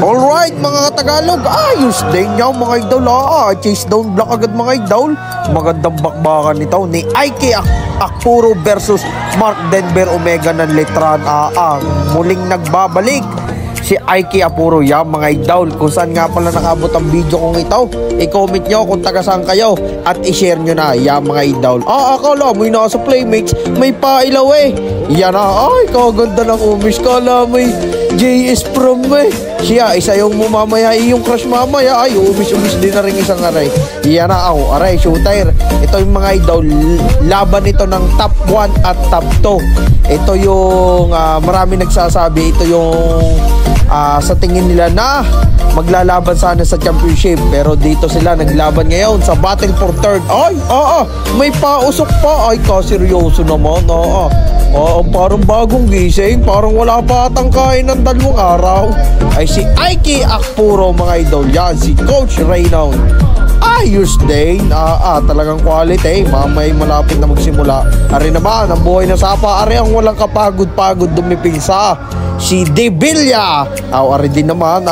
Alright mga Katagalog, ayos din niya mga idol. Chase down block agad mga idol. Magandang bakbakan nito ni Ike Akpuro versus Mark Denver Omega ng Letran. Muling nagbabalik si Ike Akpuro yan mga idol. Kung saan nga pala nakabot ang video kong ito, i-comment nyo kung taga saan kayo at i-share nyo na yan mga idol. Akala mo yung nasa Playmates may pailaw yan ay kaganda ng umis. Kala may JS Prom siya isa yung mamaya yung crush mamaya ay umis din na rin isang aray. Yan aray shooter. Ito yung mga idol, laban ito ng top 1 at top 2. Ito yung marami nagsasabi ito yung sa tingin nila na maglalaban sana sa championship, pero dito sila naglaban ngayon sa battle for third. May pausok pa. Ay kaseryoso naman. Parang bagong gising, parang wala pa atang kain ng 2 araw. Ay si Ike Akpuro mga idol yan, si Coach Reynold. Ayos din. Talagang quality. Mamay malapit na magsimula. Ari naman ang buhay na sapa. Ari ang walang kapagod-pagod dumipinsa, si De Villa. Ari din naman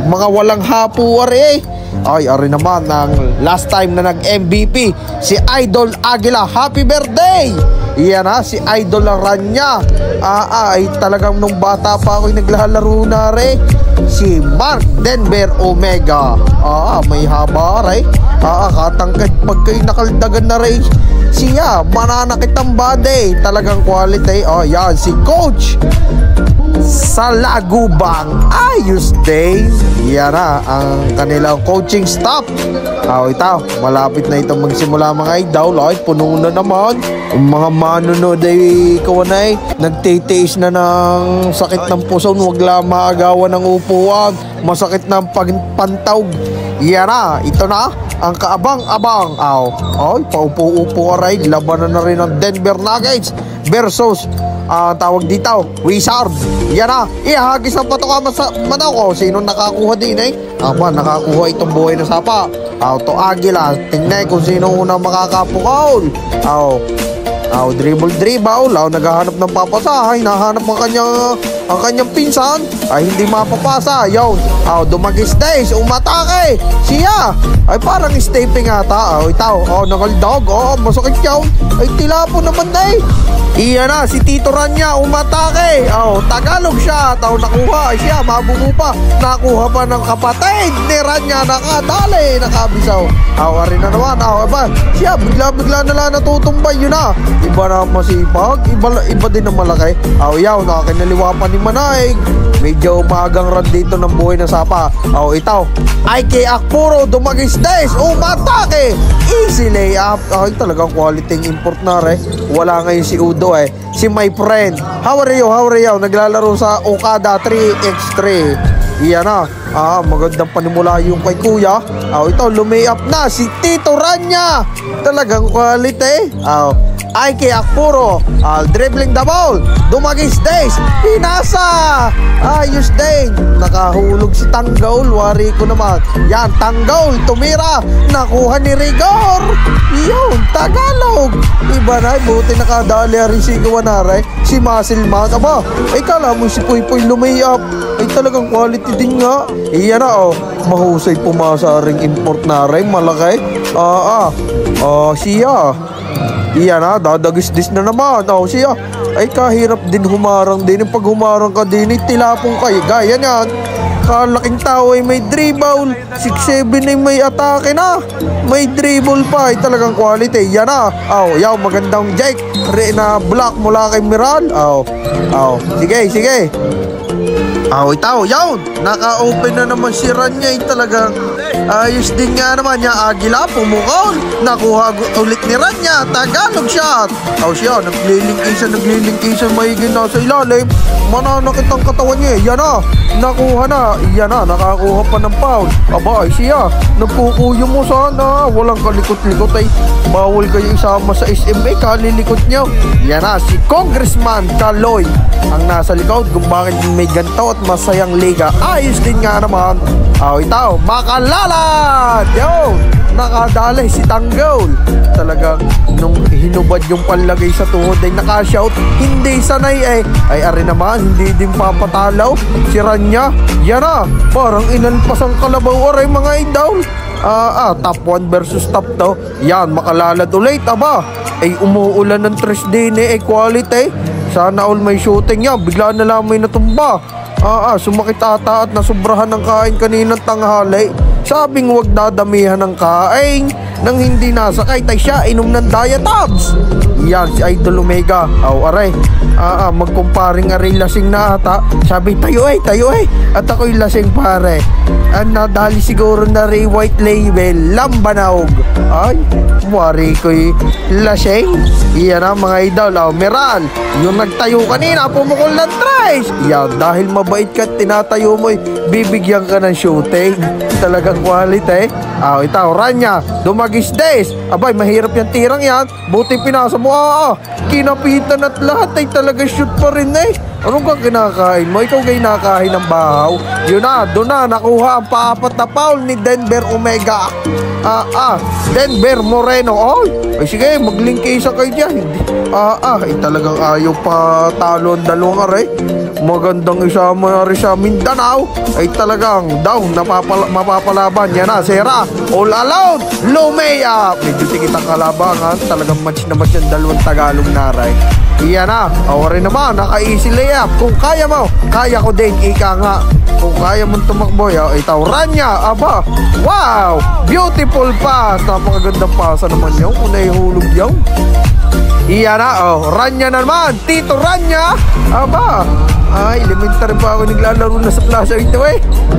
mga walang hapo ari. Ari naman ang last time na nag-MVP, si Idol Aguila. Happy birthday! Yan si Idol Aranya. Ay talagang nung bata pa ako'y naglalaro na rin. Si Mark Denver Omega. May haba rin. Katangkad pag kayo nakaldagan na rin siya, mananakit ang body. Talagang quality. Yan si Coach sa Lagubang. Ayos din. Yan ang kanilang coaching staff. Ito, malapit na itong magsimula mga idol. Puno na naman. Mga manonood ay kawanay, nagtitiis na ng sakit ng puson. Huwag lang maagawan ng upuan. Masakit ng pagpantawg. Yan ito na ang kaabang-abang. Paupo-upo aray. Labanan na rin ng Denver Nuggets versus tawag dito, Wizard. Yan ihagis ang patoka manaw ko. Sino nakakuha din nakakuha itong buhay na sapa. To Aguila. Tingnan kung sino unang makakapukaw. Dribble. Naghahanap ng papasahay. Nahanap ang kanyang pinsan. Hindi mapapasa. Dumagis days. Umatake. Siya. Parang stepping ata. Ito. Nakaldog. Masakit yun. Tilapo naman Iyan si Tito Ranya. Umatake. Tagalog siya. Nakuha. Siya. Mabubo pa. Nakuha pa ng kapatid ni Ranya. Nakadali. Nakabisaw. Ari na naman. Siya. Bigla na lang natutumbay. Yun iba na masipag, iba din na malaki. Nakakinaliwa pa ni Manay. Medyo umagang run dito ng buhay na sapa. Ito, Ike Akpuro, dumagis days, umatake. Easy layup. Talagang quality import na wala ngayon si Udo si my friend. How are you? Naglalaro sa Okada 3x3. Iyan magandang panimula yung kay kuya. Ito, lumay-up na si Tito Ranya. Talagang quality. Ike Akpuro, dribbling the ball. Dumagis days, pinasa. Ayos din. Nakahulog si Tanggol. Wari ko naman. Yan, Tanggol, tumira. Nakuha ni Rigor. Yun, Tagalog. Iba na, buti nakadali rin si Gawanare. Si Masilman. Kala mo si Puy lumay-up. Talagang quality din nga. Iyan mahusay pumasa ring import na rin. Malaki. Siya. Iyan dadagis-dis na naman. Siya. Kahirap din humarang din. Pag humarang ka din, tilapong kayo. Gaya yan. Kalaking tao may dribble. 6'7" may atake na. May dribble pa. Talagang quality. Yan magandang Jake. Na block mula kay Miral. Sige. Ito, naka-open na naman si Ranya. Talagang ayos din nga naman niya. Aguila, pumukol. Nakuha ulit ni Ranya. Tagalog shot. Siya, naglilingkisan mahigin na sa ilalim. Mananakit ang katawan niya. Yan nakuha na. Yan nakakuha pa ng foul. Siya, nagkukuyo mo sana. Walang kalikot-likot bawal kayo isama sa SMA. Kalilikot niyo. Yan si Congressman Kaloy ang nasa likod kung bakit may ganito at masayang liga. Ayos din nga naman. Ito, Makalalad. nakadalay si Tanggol. Talagang nung hinubad yung panlagay sa tuhod ay nakashout. Hindi sanay ay ari naman, hindi din papatalaw. Si Rania, yan na, parang inalpasang kalabaw aray mga idol. Top 1 versus top 2. Yan, makalalad ulit, aba. Ay umuulan ng 3D ni quality. Sana all may shooting yan. Bigla na lang may natumba. Sumakit ata at nasubrahan ng kain kaninang tanghali. Sabing wag dadamihan ng kain. Nang hindi nasakay tay siya inom ng Diatabs. Yan si Idol Omega. Aray. Magkumparing aray lasing na ata. Sabi tayo at ako'y lasing pare. Nadali siguro na ray white label Lambanaog. Ay, wari ko'y lasing. Yan na mga idol. Meral, yung nagtayo kanina pumukol ng trace. Yan, dahil mabait ka at tinatayo mo'y bibigyan ka ng shooting. Talagang quality. Ito, Rania, dumagis days. Abay, mahirap yung tirang yan. Buti pinasa mo. Kinapitan at lahat ay talaga shoot pa rin Anong kang kinakain mo? Ikaw kayo nakain ng bahaw. Yun na, doon na, nakuha ang paapat na foul ni Denver Omega. Denver Moreno. Ay sige, mag-link isa kayo dyan. Talagang ayaw pa talo ang dalawang aray. Magandang isama na rin sa Mindanao. Ay talagang down, mapapalaban. Yan na, Sera, all alone, Lumea. Medyo tikitang kalabangan. Talagang match na match yung dalawang Tagalog naray. Iyan na, rin naman, naka-easy layup. Kung kaya mo, kaya ko din, ika nga. Kung kaya mong tumakbo, ito, Rania, aba, wow, beautiful pass. Napakagandang pasa naman yun, kung naihulog yun. Iyan na, Rania na naman, Tito Rania, aba. Ay, elementary pa ako naglalaro na sa plaza ito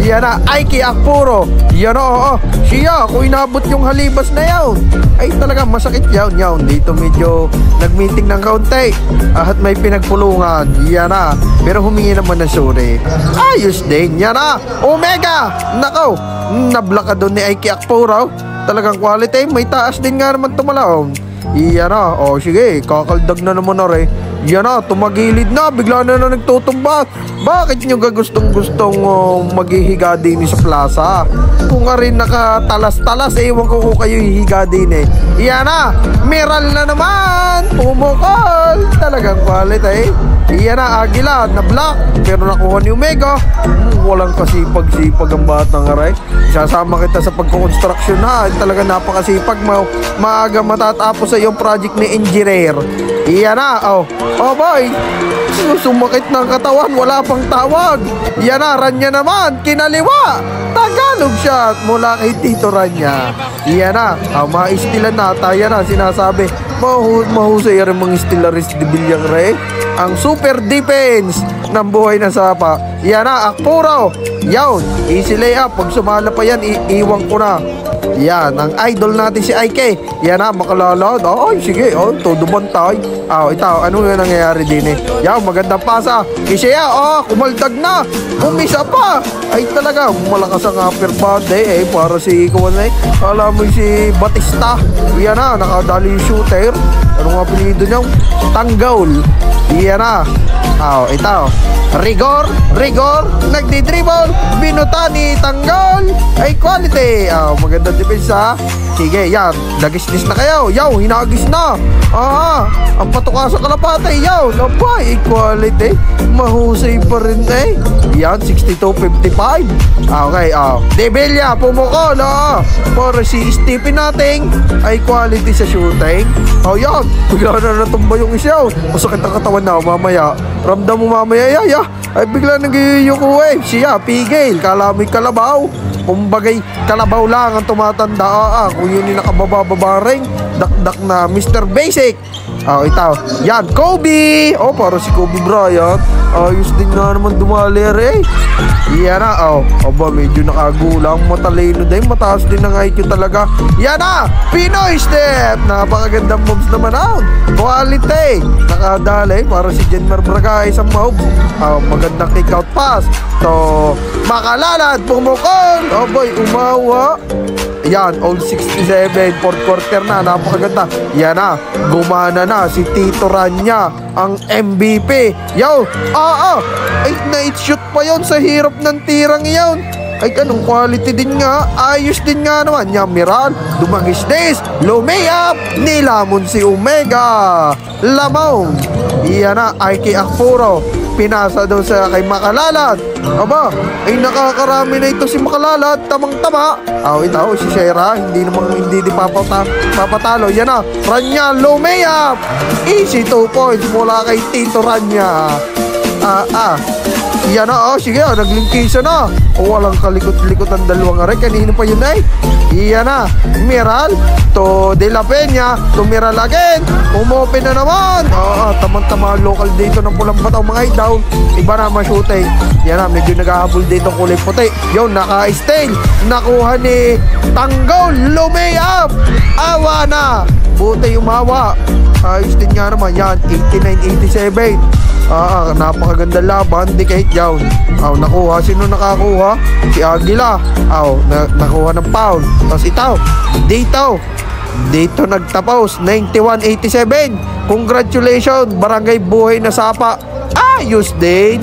Yan na, Ike Akpuro. Yan na, siya, kung inabot yung halibas na yaw. Ay, talaga masakit yaw. Dito medyo nag-meeting ng kaunti. At may pinagpulungan. Yan na, pero humingi naman ng sorry. Ayos din, yan na, Omega. Nakaw, nablaka doon ni Ike Akpuro. Talagang quality, may taas din nga naman tumalaw. Yan na, sige, kakaldag na naman na rin. Yan na, tumagilid na, bigla na nagtutumba. Bakit nyo gustong maghihiga din sa plaza? Kung nga rin nakatalas-talas, ewan ko kung kayo hihiga din Yan na, Meral na naman, pumukol. Talagang quality Yan na, Agila, na black, pero nakuha ni Omega. Walang kasipag-sipag ang batang aray. Isasama kita sa pagkukonstruksyon na. Talaga napakasipag mo. Maaga matatapos sa iyong project ni engineer. Yan na, boy, sumakit ng katawan, wala pang tawag. Yan na, Rania naman, kinaliwa. Tagalog shot mula kay Tito Rania. Yan na, maistilan na, tayo na, sinasabi. Mahusay rin mga stilarist de Bilyang Ray. Ang super defense ng buhay na sapa. Yan na, Akpuro. Yan, easy layup. Pag sumala pa yan, iiwan ko na. Yan, ang idol natin si Ike. Yan na, makalalad. Ay, sige, todo bantay. Ito, ano yung nangyayari din Yan, magandang pasa. Kisaya, kumaldag na. Umisa pa. Ay, talaga, malakas ang upper body para si Kawan alam mo si Batista. Yan na, nakadali yung shooter. Ano nga apelido niya? Tanggol. Yan na. Ito. Rigor, nagdi-dribble, binuta ni Tanggol. Ay, quality. Magandang depensa. Sige, yan. Nagisnis na kayo. Hinagis na. Ang patuka sa kalapate. Labay, quality. Mahusay pa rin Yan, 62-55. Okay, Debelia, pumukol. Para si Stephen nating ay quality sa shooting. Yan. Bigla na natumba yung isa. Masakit ang katawan na mamaya. Ramdam mo mamaya, ay bigla nag-iyuko siya, pigil, kalamoy kalabaw. Kumbagay, kalabaw lang ang tumatanda. Kung yun yung nakababa-babaring, dakdak na Mr. Basic. Ito, yan, Kobe. Para si Kobe Bryant. Ayos din na naman dumali Yan na, medyo nakagulang, matalino din, mataas din ang IQ talaga. Yan na, Pinoy step. Napakagandang moves naman quality. Nakadali para si Jenmer Braga isang moves. Magandang kick out pass. So, makalalad, pumukol. Umawa. Yan, all 67, fourth quarter na, napakaganda. Yan na, gumana na si Tito Rania, ang MVP. Ay, night shoot pa yon sa hirap ng tirang yon. Ay kanong quality din nga. Ayos din nga naman. Yamiral, dumangis des, lumiyap, nilamon si Omega. Lamang. Iyan na, IK Akpuro. Pinasa daw sa kay Makalalat. Aba, ay nakakarami na ito si Makalalat. Tamang-tama. Ito, si Shera. Hindi papatalo. Yan na, Rania, lumiyap. Easy 2 points mula kay Tito Rania. Yan na, sige, naglingkisa na. Walang kalikot-likot ang dalawang aray. Kanino pa yun ay? Yan na, Miral to De La Peña, to Miral again. Umopen na naman. Tamang-tama local dito ng Pulang Bataw mga idol. Iba naman shooting. Yan na, medyo naghahabol dito kulay puti. Yun, naka-stale. Nakuha ni Tanggol, lumiyap. Awa na. Buti umawa. Ayos din nga naman yan, 89-87. Napakaganda laban, di kahit yawn. Nakuha, sino nakakuha? Si Aguila. Nakuha ng foul. Tapos dito nagtapos 91-87. Congratulations, Barangay Buhay na Sapa. Ayos din.